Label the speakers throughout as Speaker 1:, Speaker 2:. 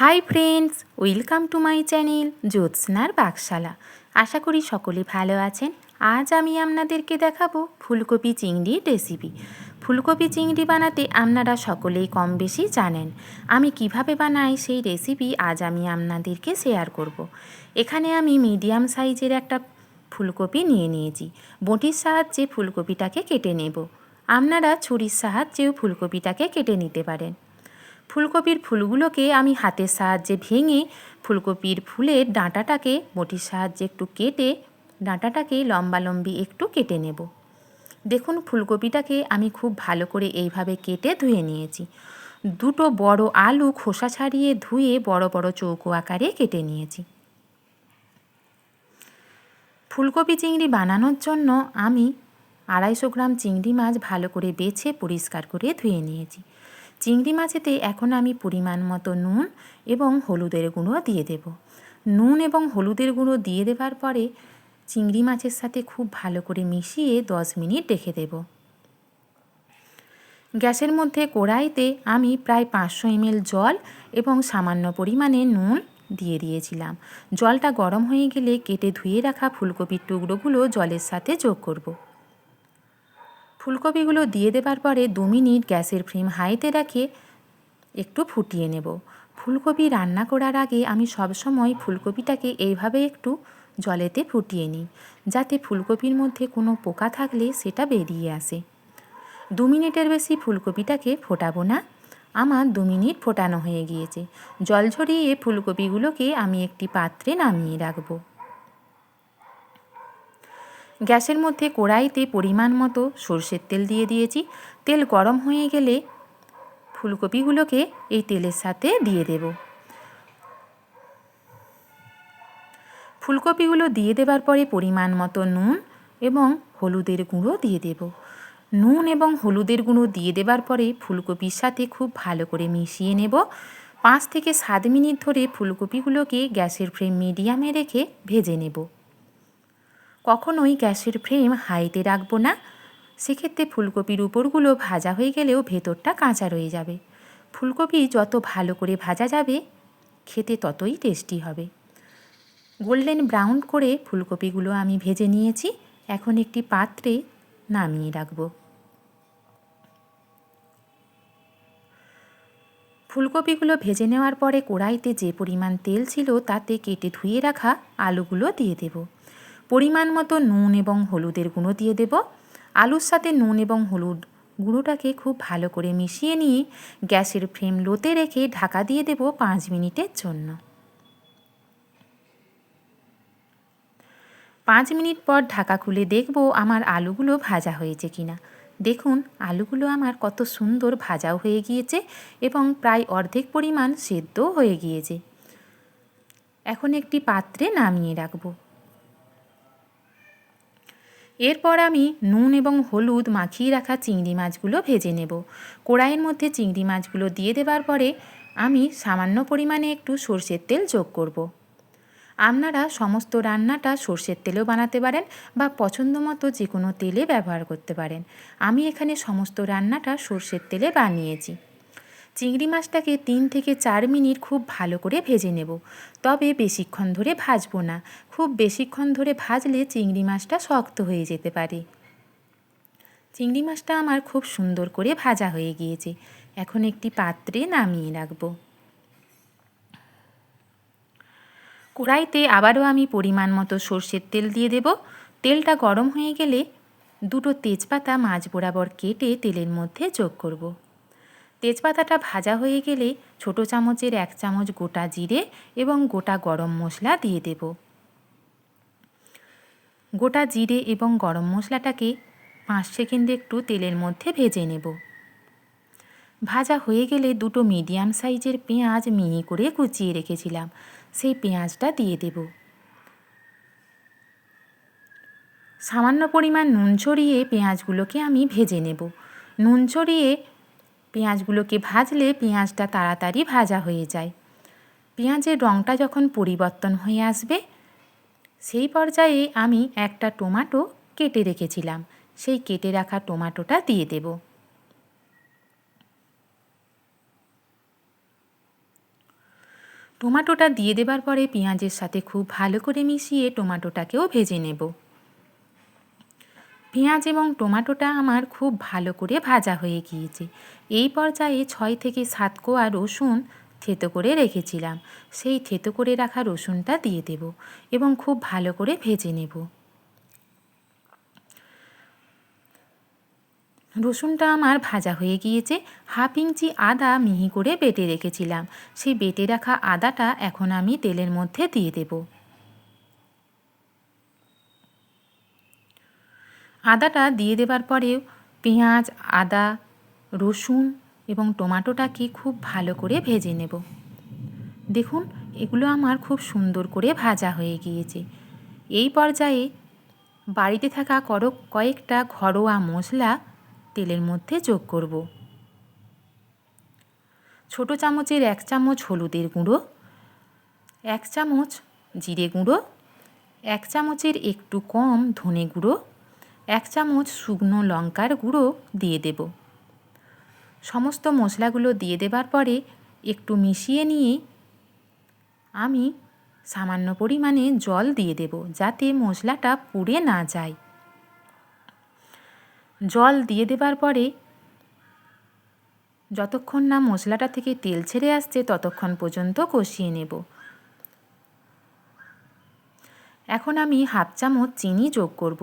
Speaker 1: High friends, welcome to my channel জ্যোৎস্নার পাকশালা। আশা করি সকলে ভালো আছেন। আজ আমি আপনাদেরকে দেখাবো ফুলকপি চিংড়ির রেসিপি। ফুলকপি চিংড়ি বানাতে আপনারা সকলেই কম বেশি জানেন। আমি কিভাবে বানাই সেই রেসিপি আজ আমি আপনাদেরকে শেয়ার করব। এখানে আমি মিডিয়াম সাইজের একটা ফুলকপি নিয়ে নিয়েছি। বটির সাহায্যে ফুলকপিটাকে কেটে নেব। আপনারা ছুরির সাহায্যেও ফুলকপিটাকে কেটে নিতে পারেন। ফুলকপির ফুলগুলোকে আমি হাতের সাহায্যে ভেঙে ফুলকপির ফুলের ডাঁটাটাকে বটির সাহায্যে একটু কেটে ডাঁটাটাকে লম্বালম্বি একটু কেটে নেব। দেখুন, ফুলকপিটাকে আমি খুব ভালো করে এইভাবে কেটে ধুয়ে নিয়েছি। দুটো বড় আলু খোসা ছাড়িয়ে ধুয়ে বড় বড় চৌকো আকারে কেটে নিয়েছি। ফুলকপি চিংড়ি বানানোর জন্য আমি 250 গ্রাম চিংড়ি মাছ ভালো করে বেছে পরিষ্কার করে ধুয়ে নিয়েছি। চিংড়ি মাছেতে এখন আমি পরিমাণ মতো নুন এবং হলুদের গুঁড়ো দিয়ে দেব। নুন এবং হলুদের গুঁড়ো দিয়ে দেওয়ার পরে চিংড়ি মাছের সাথে খুব ভালো করে মিশিয়ে 10 মিনিট রেখে দেব। গ্যাসের মধ্যে কড়াইতে আমি প্রায় 500 ml জল এবং সামান্য পরিমাণে নুন দিয়ে দিয়েছিলাম। জলটা গরম হয়ে গেলে কেটে ধুয়ে রাখা ফুলকপির টুকরোগুলো জলের সাথে যোগ করব। ফুলকপিগুলো দিয়ে দেওয়ার পরে 2 মিনিট গ্যাসের ফ্লেম হাইতে রেখে একটু ফুটিয়ে নেব। ফুলকপি রান্না করার আগে আমি সবসময় ফুলকপিটাকে এইভাবে একটু জলেতে ফুটিয়ে নিই, যাতে ফুলকপির মধ্যে কোনো পোকা থাকলে সেটা বেরিয়ে আসে। 2 মিনিটের বেশি ফুলকপিটাকে ফোটাবো না। আমার 2 মিনিট ফোটানো হয়ে গিয়েছে। জল ঝরিয়ে ফুলকপিগুলোকে আমি একটি পাত্রে নামিয়ে রাখবো। গ্যাসের মধ্যে কড়াইতে পরিমাণ মতো সরষের তেল দিয়ে দিয়েছি। তেল গরম হয়ে গেলে ফুলকপিগুলোকে এই তেলের সাথে দিয়ে দেব। ফুলকপিগুলো দিয়ে দেওয়ার পরে পরিমাণ মতো নুন এবং হলুদের গুঁড়ো দিয়ে দেব। নুন এবং হলুদের গুঁড়ো দিয়ে দেওয়ার পরে ফুলকপির সাথে খুব ভালো করে মিশিয়ে নেব। 5 থেকে 7 মিনিট ধরে ফুলকপিগুলোকে গ্যাসের ফ্লেম মিডিয়ামে রেখে ভেজে নেব। কখনোই গ্যাসের ফ্লেম হাইতে রাখবো না, সেক্ষেত্রে ফুলকপির উপরগুলো ভাজা হয়ে গেলেও ভেতরটা কাঁচা রয়ে যাবে। ফুলকপি যত ভালো করে ভাজা যাবে খেতে ততই টেস্টি হবে। গোল্ডেন ব্রাউন করে ফুলকপিগুলো আমি ভেজে নিয়েছি। এখন একটি পাত্রে নামিয়ে রাখব। ফুলকপিগুলো ভেজে নেওয়ার পরে কড়াইতে যে পরিমাণ তেল ছিল তাতে কেটে ধুয়ে রাখা আলুগুলো দিয়ে দেব। পরিমাণ মতো নুন এবং হলুদের গুঁড়ো দিয়ে দেব। আলুর সাথে নুন এবং হলুদ গুঁড়োটাকে খুব ভালো করে মিশিয়ে নিয়ে গ্যাসের ফ্লেম লোতে রেখে ঢাকা দিয়ে দেব 5 মিনিটের জন্য। 5 মিনিট পর ঢাকা খুলে দেখব আমার আলুগুলো ভাজা হয়েছে কিনা। দেখুন, আলুগুলো আমার কত সুন্দর ভাজাও হয়ে গিয়েছে এবং প্রায় অর্ধেক পরিমাণ সেদ্ধও হয়ে গিয়েছে। এখন একটি পাত্রে নামিয়ে রাখব। এরপর আমি নুন এবং হলুদ মাখিয়ে রাখা চিংড়ি মাছগুলো ভেজে নেব। কড়াইয়ের মধ্যে চিংড়ি মাছগুলো দিয়ে দেওয়ার পরে আমি সামান্য পরিমাণে একটু সরষের তেল যোগ করব। আপনারা সমস্ত রান্নাটা সরষের তেলেও বানাতে পারেন বা পছন্দ মতো যে কোনো তেলে ব্যবহার করতে পারেন। আমি এখানে সমস্ত রান্নাটা সরষের তেলে বানিয়েছি। চিংড়ি মাছটাকে 3 থেকে 4 মিনিট খুব ভালো করে ভেজে নেব। তবে বেশিক্ষণ ধরে ভাজবো না। খুব বেশিক্ষণ ধরে ভাজলে চিংড়ি মাছটা শক্ত হয়ে যেতে পারে। চিংড়ি মাছটা আমার খুব সুন্দর করে ভাজা হয়ে গিয়েছে। এখন একটি পাত্রে নামিয়ে রাখব। কড়াইতে আবারও আমি পরিমাণ মতো সরষের তেল দিয়ে দেব। তেলটা গরম হয়ে গেলে 2টো তেজপাতা মাঝ বরাবর কেটে তেলের মধ্যে যোগ করব। তেজপাতাটা ভাজা হয়ে গেলে ছোট চামচের 1 চামচ গোটা জিরে এবং গোটা গরম মশলা দিয়ে দেব। গোটা জিরে এবং গরম মশলাটাকে 5 সেকেন্ড একটু তেলের মধ্যে ভেজে নেব। ভাজা হয়ে গেলে 2টো মিডিয়াম সাইজের পেঁয়াজ মিহি করে কুচিয়ে রেখেছিলাম, সেই পেঁয়াজটা দিয়ে দেব। সামান্য পরিমাণ নুন ছড়িয়ে পেঁয়াজগুলোকে আমি ভেজে নেব। নুন ছড়িয়ে পেঁয়াজগুলোকে ভাজলে পেঁয়াজটা তাড়াতাড়ি ভাজা হয়ে যায়। পেঁয়াজের রঙটা যখন পরিবর্তন হয়ে আসবে সেই পর্যায়ে আমি একটা টমেটো কেটে রেখেছিলাম, সেই কেটে রাখা টমেটোটা দিয়ে দেব। টমেটোটা দিয়ে দেবার পরে পেঁয়াজের সাথে খুব ভালো করে মিশিয়ে টমেটোটাকেও ভেজে নেব। পেঁয়াজ এবং টমেটোটা আমার খুব ভালো করে ভাজা হয়ে গিয়েছে। এই পর্যায়ে 6 থেকে 7 কোয়া রসুন থেতো করে রেখেছিলাম, সেই থেতো করে রাখা রসুনটা দিয়ে দেব এবং খুব ভালো করে ভেজে নেব। রসুনটা আমার ভাজা হয়ে গিয়েছে। হাফ ইঞ্চি আদা মিহি করে বেটে রেখেছিলাম, সেই বেটে রাখা আদাটা এখন আমি তেলের মধ্যে দিয়ে দেব। আদাটা দিয়ে দেবার পরেও পেঁয়াজ, আদা, রসুন এবং টমেটোটাকে খুব ভালো করে ভেজে নেব। দেখুন, এগুলো আমার খুব সুন্দর করে ভাজা হয়ে গিয়েছে। এই পর্যায়ে বাড়িতে থাকা কয়েকটা ঘরোয়া মশলা তেলের মধ্যে যোগ করব। ছোটো চামচের 1 চামচ হলুদের গুঁড়ো, 1 চামচ জিরে গুঁড়ো, 1 চামচের একটু কম ধনে গুঁড়ো, 1 চামচ শুকনো লঙ্কার গুঁড়ো দিয়ে দেব। সমস্ত মশলাগুলো দিয়ে দেবার পরে একটু মিশিয়ে নিয়ে আমি সামান্য পরিমাণে জল দিয়ে দেব, যাতে মশলাটা পুড়ে না যায়। জল দিয়ে দেবার পরে যতক্ষণ না মশলাটা থেকে তেল ছেড়ে আসছে ততক্ষণ পর্যন্ত কষিয়ে নেব। এখন আমি হাফ চামচ চিনি যোগ করব।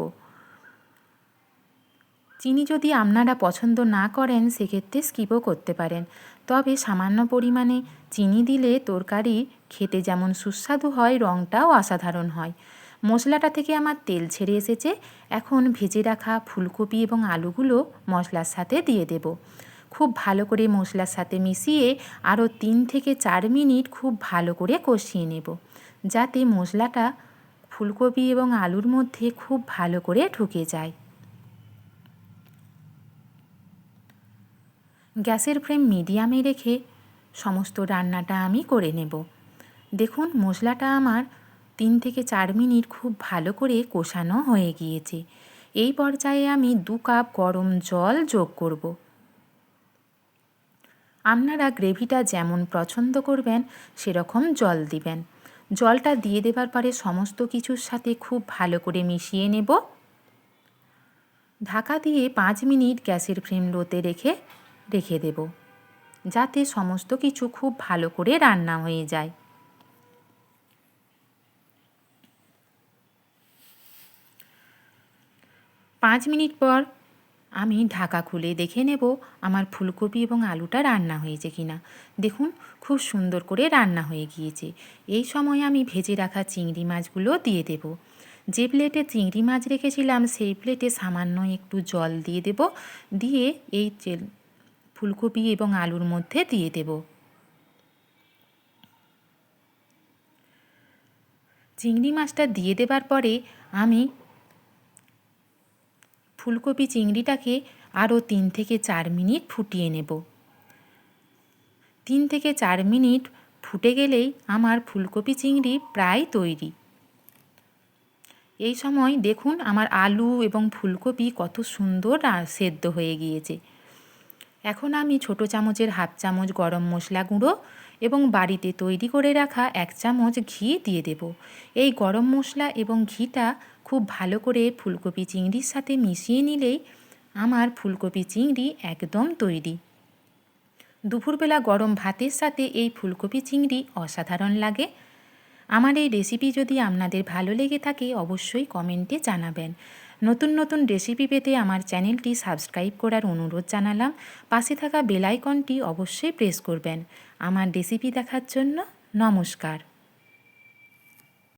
Speaker 1: চিনি যদি আপনারা পছন্দ না করেন সেক্ষেত্রে স্কিপও করতে পারেন, তবে সামান্য পরিমাণে চিনি দিলে তরকারি খেতে যেমন সুস্বাদু হয়, রঙটাও অসাধারণ হয়। মশলাটা থেকে আমার তেল ছেড়ে এসেছে। এখন ভেজে রাখা ফুলকপি এবং আলুগুলো মশলার সাথে দিয়ে দেব। খুব ভালো করে মশলার সাথে মিশিয়ে আরও 3 থেকে 4 মিনিট খুব ভালো করে কষিয়ে নেব, যাতে মশলাটা ফুলকপি এবং আলুর মধ্যে খুব ভালো করে ঢুকে যায়। গ্যাসের ফ্লেম মিডিয়ামে রেখে সমস্ত রান্নাটা আমি করে নেব। দেখুন, মশলাটা আমার 3 থেকে 4 মিনিট খুব ভালো করে কষানো হয়ে গিয়েছে। এই পর্যায়ে আমি 2 কাপ গরম জল যোগ করব। আপনারা গ্রেভিটা যেমন পছন্দ করবেন সেরকম জল দিবেন। জলটা দিয়ে দেবার পরে সমস্ত কিছুর সাথে খুব ভালো করে মিশিয়ে নেব। ঢাকা দিয়ে 5 মিনিট গ্যাসের ফ্লেম লোতে রেখে দেব, যাতে সমস্ত কিছু খুব ভালো করে রান্না হয়ে যায়। 5 মিনিট পর আমি ঢাকা খুলে দেখে নেব আমার ফুলকপি এবং আলুটা রান্না হয়েছে কিনা। দেখুন, খুব সুন্দর করে রান্না হয়ে গিয়েছে। এই সময় আমি ভেজে রাখা চিংড়ি মাছগুলো দিয়ে দেব। যে প্লেটে চিংড়ি মাছ রেখেছিলাম সেই প্লেটে সামান্য একটু জল দিয়ে দেব, দিয়ে এই ফুলকপি এবং আলুর মধ্যে দিয়ে দেব। চিংড়ি মাছটা দিয়ে দেবার পরে আমি ফুলকপি চিংড়িটাকে আরও 3 থেকে 4 মিনিট ফুটিয়ে নেব। 3 থেকে 4 মিনিট ফুটে গেলেই আমার ফুলকপি চিংড়ি প্রায় তৈরি। এই সময় দেখুন আমার আলু এবং ফুলকপি কত সুন্দর সেদ্ধ হয়ে গিয়েছে। এখন আমি ছোটো চামচের হাফ চামচ গরম মশলা গুঁড়ো এবং বাড়িতে তৈরি করে রাখা 1 চামচ ঘি দিয়ে দেব। এই গরম মশলা এবং ঘিটা খুব ভালো করে ফুলকপি চিংড়ির সাথে মিশিয়ে নিলেই আমার ফুলকপি চিংড়ি একদম তৈরি। দুপুরবেলা গরম ভাতের সাথে এই ফুলকপি চিংড়ি অসাধারণ লাগে। আমার এই রেসিপি যদি আপনাদের ভালো লেগে থাকে অবশ্যই কমেন্টে জানাবেন। নতুন নতুন রেসিপি পেতে আমার চ্যানেলটি সাবস্ক্রাইব করার অনুরোধ জানালাম। পাশে থাকা বেল আইকনটি অবশ্যই প্রেস করবেন। আমার রেসিপি দেখার জন্য নমস্কার।